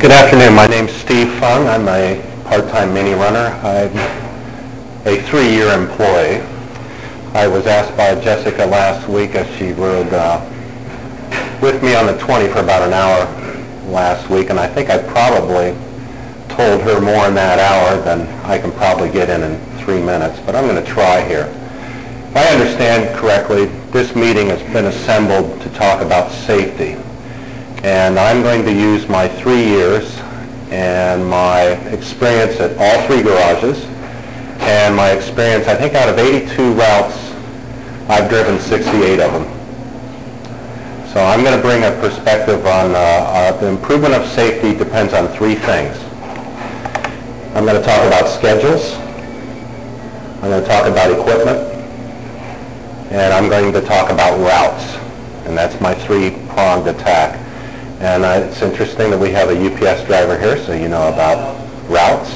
Good afternoon. My name's Steve Fung. I'm a part-time mini runner. I'm a 3-year employee. I was asked by Jessica last week if she rode with me on the 20 for about an hour last week, and I think I probably told her more in that hour than I can probably get in 3 minutes, but I'm going to try here. If I understand correctly, this meeting has been assembled to talk about safety. And I'm going to use my 3 years and my experience at all 3 garages and my experience, I think out of 82 routes, I've driven 68 of them. So I'm going to bring a perspective on the improvement of safety depends on 3 things. I'm going to talk about schedules, I'm going to talk about equipment, and I'm going to talk about routes. And that's my 3-pronged attack. And it's interesting that we have a UPS driver here, so you know about routes.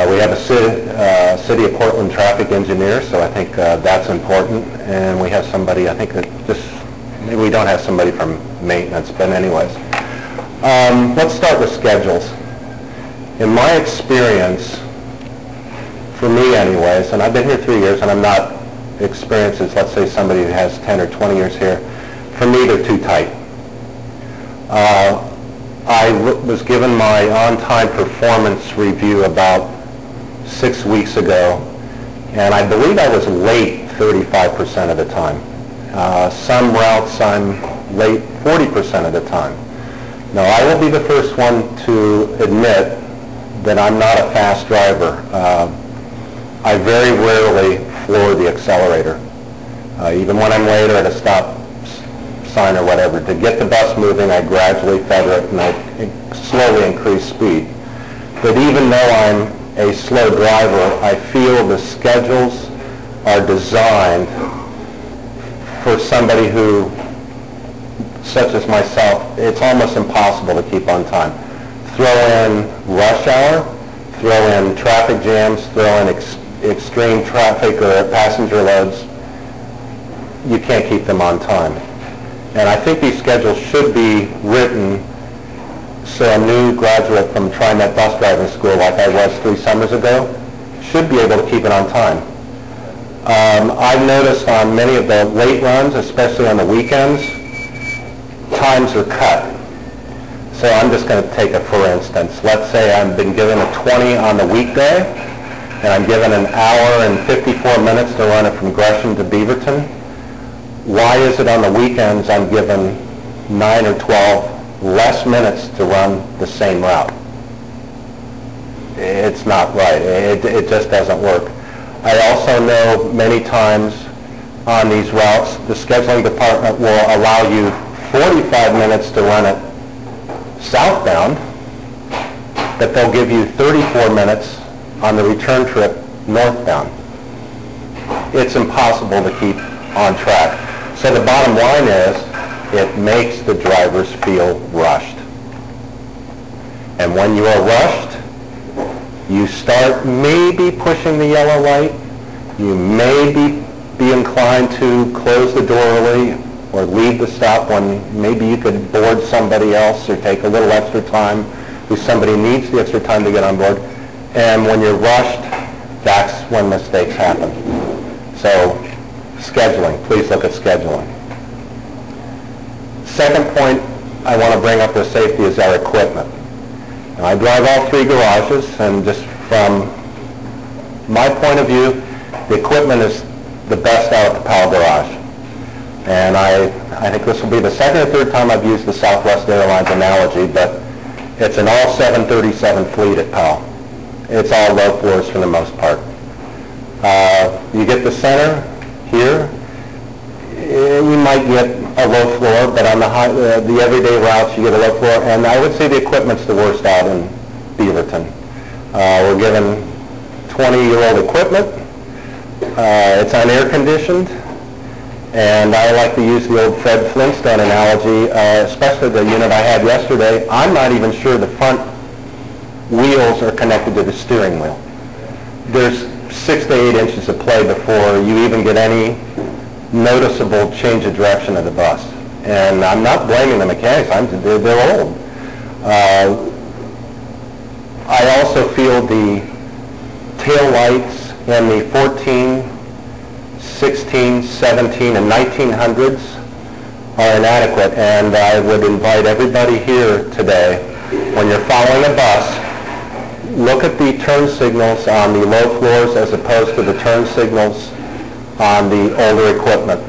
We have a City of Portland traffic engineer, so I think that's important. And we have somebody, I think that maybe we don't have somebody from maintenance, but anyways. Let's start with schedules. In my experience, for me anyways, and I've been here 3 years, and I'm not experienced as, let's say, somebody who has 10 or 20 years here. For me, they're too tight. I was given my on-time performance review about 6 weeks ago, and I believe I was late 35% of the time. Some routes I'm late 40% of the time. Now, I will be the first one to admit that I'm not a fast driver. I very rarely floor the accelerator, even when I'm later at a stop sign or whatever. To get the bus moving, I gradually feather it and I slowly increase speed. But even though I'm a slow driver, I feel the schedules are designed for somebody who, such as myself, it's almost impossible to keep on time. Throw in rush hour, throw in traffic jams, throw in extreme traffic or passenger loads, you can't keep them on time. And I think these schedules should be written so a new graduate from TriMet bus driving school, like I was 3 summers ago, should be able to keep it on time. I've noticed on many of the late runs, especially on the weekends, times are cut. So I'm just going to take it for instance. Let's say I've been given a 20 on the weekday, and I'm given an hour and 54 minutes to run it from Gresham to Beaverton. Why is it on the weekends I'm given 9 or 12 less minutes to run the same route? It's not right. It just doesn't work. I also know many times on these routes, the scheduling department will allow you 45 minutes to run it southbound, but they'll give you 34 minutes on the return trip northbound. It's impossible to keep on track. So the bottom line is, it makes the drivers feel rushed. And when you are rushed, you start maybe pushing the yellow light. You may be inclined to close the door early or leave the stop when maybe you could board somebody else or take a little extra time if somebody needs the extra time to get on board. And when you're rushed, that's when mistakes happen. So scheduling, please look at scheduling. Second point I want to bring up with safety is our equipment. Now, I drive all 3 garages, and just from my point of view, the equipment is the best out at the Powell garage. And I think this will be the 2nd or 3rd time I've used the Southwest Airlines analogy, but it's an all 737 fleet at Powell. It's all low floors for the most part. You get the center here, you might get a low floor, but on the everyday routes you get a low floor, and I would say the equipment's the worst out in Beaverton. We're given 20-year-old equipment. It's unair conditioned, and I like to use the old Fred Flintstone analogy, especially the unit I had yesterday. I'm not even sure the front wheels are connected to the steering wheel. There's 6 to 8 inches of play before you even get any noticeable change of direction of the bus. And I'm not blaming the mechanics. They're old. I also feel the tail lights in the 14, 16, 17, and 1900s are inadequate, and I would invite everybody here today, when you're following a bus, look at the turn signals on the low floors as opposed to the turn signals on the older equipment.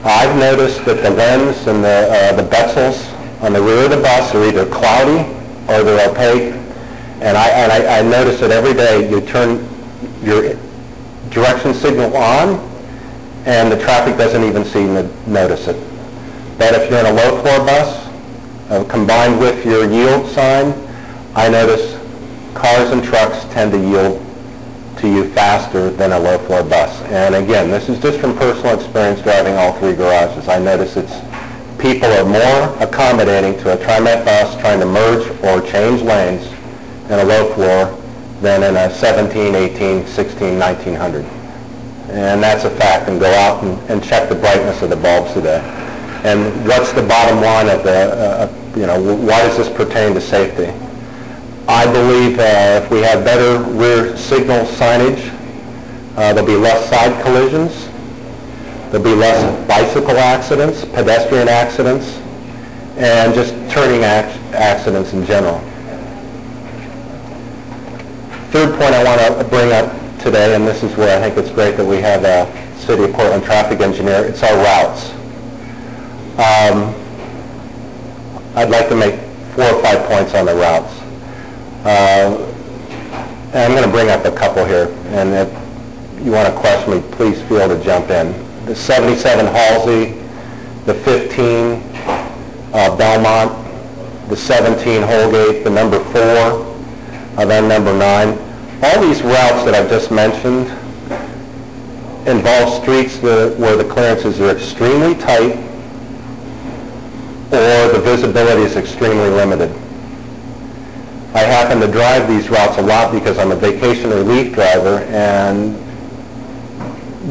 I've noticed that the lens and the bezels on the rear of the bus are either cloudy or they're opaque, and I notice that every day you turn your direction signal on and the traffic doesn't even seem to notice it. But if you're in a low floor bus, combined with your yield sign, I notice cars and trucks tend to yield to you faster than a low floor bus. And again, this is just from personal experience driving all three garages. I notice people are more accommodating to a TriMet bus trying to merge or change lanes in a low floor than in a 17, 18, 16, 1900. And that's a fact. And go out and check the brightness of the bulbs today. And what's the bottom line of why does this pertain to safety? I believe if we have better rear signal signage, there'll be less side collisions, there'll be less bicycle accidents, pedestrian accidents, and just turning accidents in general. Third point I want to bring up today, and this is where I think it's great that we have a City of Portland traffic engineer, it's our routes. I'd like to make 4 or 5 points on the routes. And I'm going to bring up a couple here, and if you want to question me, please feel to jump in. The 77 Halsey, the 15 Belmont, the 17 Holgate, the number 4, then number 9. All these routes that I've just mentioned involve streets where the clearances are extremely tight or the visibility is extremely limited. I happen to drive these routes a lot because I'm a vacation relief driver, and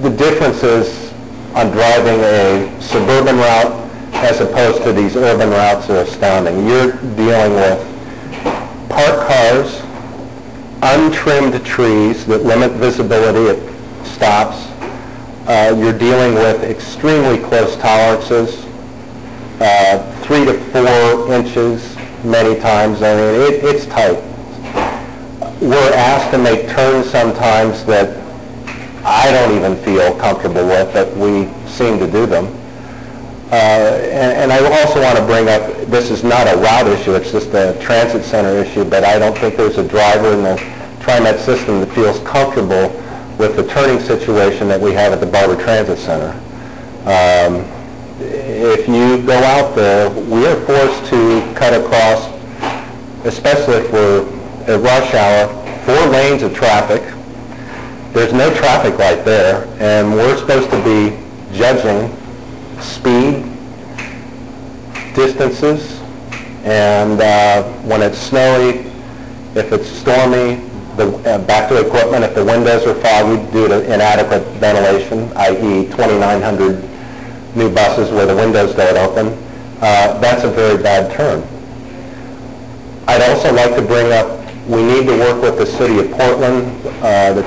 the differences on driving a suburban route as opposed to these urban routes are astounding. You're dealing with parked cars, untrimmed trees that limit visibility at stops. You're dealing with extremely close tolerances, 3 to 4 inches many times. I mean, it's tight. We're asked to make turns sometimes that I don't even feel comfortable with, but we seem to do them. And I also want to bring up, this is not a route issue, it's just a transit center issue, but I don't think there's a driver in the TriMet system that feels comfortable with the turning situation that we have at the Barber Transit Center. If you go out there, we are forced to cut across, especially if we're at rush hour, 4 lanes of traffic. There's no traffic light there, and we're supposed to be judging speed, distances, and when it's snowy, if it's stormy, back to equipment, if the windows are foggy due to inadequate ventilation, i.e. 2,900 new buses where the windows don't open, that's a very bad turn. I'd also like to bring up, we need to work with the City of Portland, the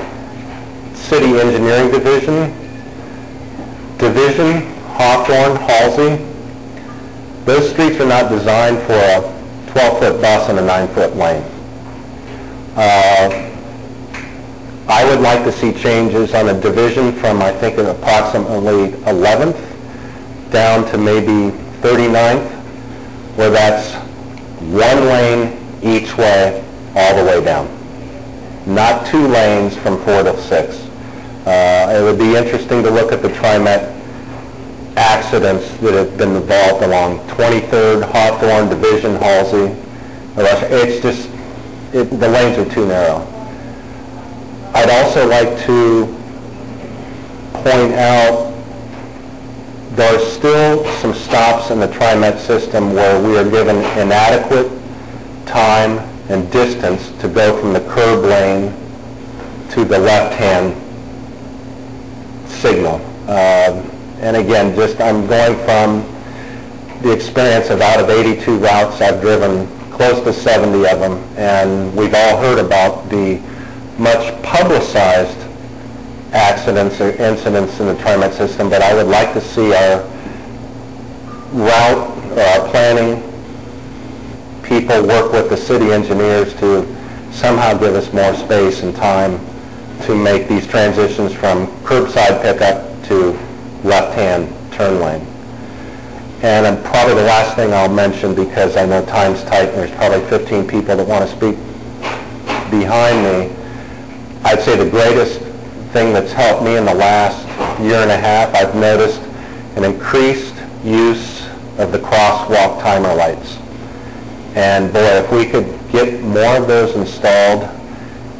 City Engineering Division, Hawthorne, Halsey. Those streets are not designed for a 12-foot bus in a 9-foot lane. I would like to see changes on a division from, I think, approximately 11th down to maybe 39th, where that's 1 lane each way all the way down. Not 2 lanes from 4 to 6. It would be interesting to look at the TriMet accidents that have been involved along 23rd, Hawthorne, Division, Halsey. It's just, the lanes are too narrow. I'd also like to point out there are still some stops in the TriMet system where we are given inadequate time and distance to go from the curb lane to the left-hand signal. And again, I'm going from the experience of out of 82 routes, I've driven close to 70 of them, and we've all heard about the much publicized accidents or incidents in the TriMet system, but I would like to see our route or our planning people work with the city engineers to somehow give us more space and time to make these transitions from curbside pickup to left-hand turn lane. And then probably the last thing I'll mention, because I know time's tight and there's probably 15 people that want to speak behind me, I'd say the greatest thing that's helped me in the last year and a half, I've noticed an increased use of the crosswalk timer lights. And boy, if we could get more of those installed,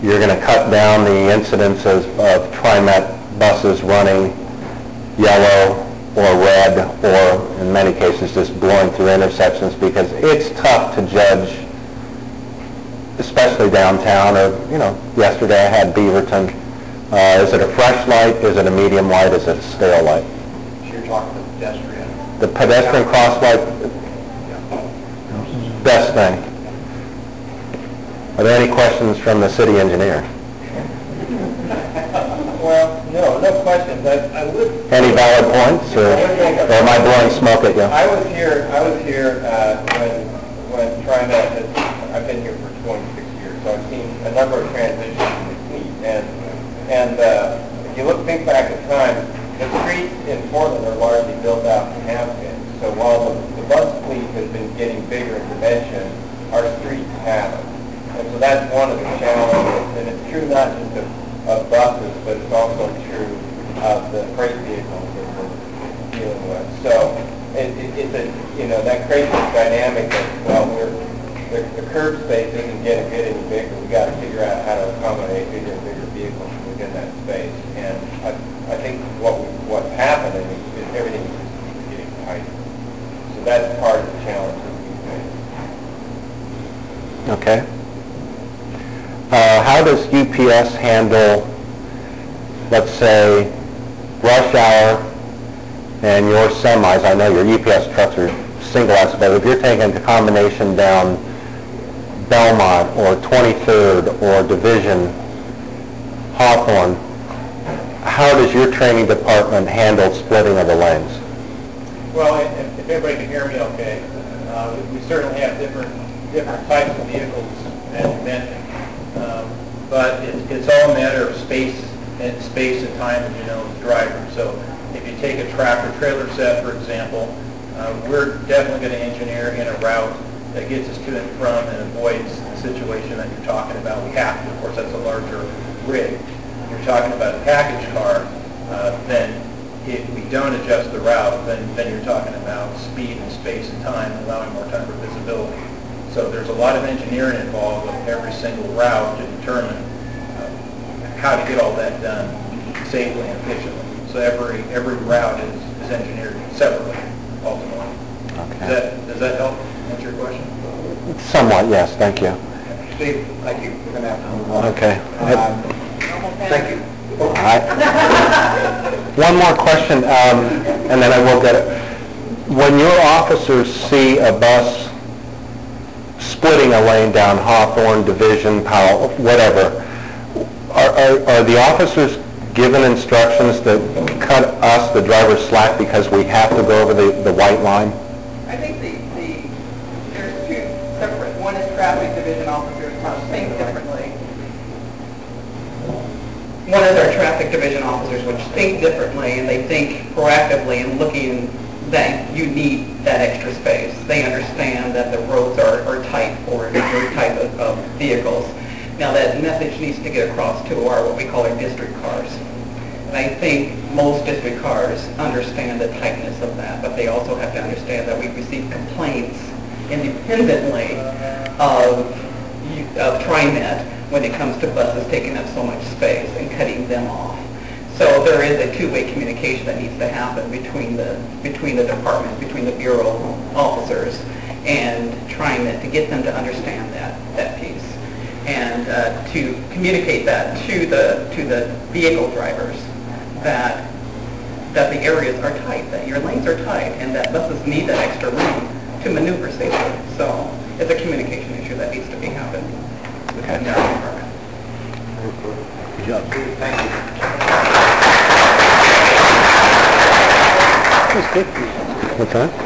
you're going to cut down the incidence of TriMet buses running yellow or red, or in many cases just blowing through intersections, because it's tough to judge, especially downtown, or, you know, yesterday I had Beaverton. Is it a fresh light? Is it a medium light? Is it a stale light? So you're talking the pedestrian. The pedestrian cross light, best thing. Are there any questions from the city engineer? Well, no questions. I would. Any valid points, or am I blowing smoke at you? I was here when TriMet. I've been here for 26 years, so I've seen a number of transitions in the fleet. And if you think back in time, the streets in Portland are largely built out and have been. So while the bus fleet has been getting bigger in dimension, our streets haven't. And so that's one of the challenges. And it's true not just of buses, but it's also true of the freight vehicles that we're dealing with. So it's that creates this dynamic that, the curb space isn't getting any bigger. We got to figure out how to accommodate bigger and bigger vehicles within that space. And I think what's happening is everything is getting tighter. So that's part of the challenge that we face. Okay. How does UPS handle, let's say, rush hour and your semis? I know your UPS trucks are single axle, but if you're taking the combination down Belmont or 23rd or Division, Hawthorne, how does your training department handle splitting of the lanes? Well, if everybody can hear me okay, we certainly have different types of vehicles, as you mentioned. But it's all a matter of space and time, as you know, as a driver. So if you take a tractor trailer set, for example, we're definitely going to engineer in a route that gets us to and from and avoids the situation that you're talking about. We have to, of course, that's a larger rig. If you're talking about a package car, then if we don't adjust the route, then you're talking about speed and space and time, allowing more time for visibility. So there's a lot of engineering involved with every single route to determine how to get all that done safely and efficiently. So every route is engineered separately, ultimately. Okay. Does that help answer your question? Somewhat, yes. Thank you. Steve, thank you. We're going to have to move on. Okay. Thank you. All right. One more question, and then I will get it. When your officers see a bus splitting a lane down Hawthorne, Division, Powell, whatever, are the officers given instructions to cut us, the driver, slack because we have to go over the white line? I think there's two separate. One is traffic division officers who think differently. One is our traffic division officers, which think differently, and they think proactively and looking that you need that extra space. They understand that the roads are tight for your type of vehicles. Now that message needs to get across to our, what we call our district cars. And I think most district cars understand the tightness of that, but they also have to understand that we receive complaints independently of TriMet when it comes to buses taking up so much space and cutting them off. So there is a two-way communication that needs to happen between the department, between the bureau officers and TriMet to get them to understand that piece and to communicate that to the vehicle drivers that the areas are tight, that your lanes are tight, and that buses need that extra room to maneuver safely. So it's a communication Thank you. What's that?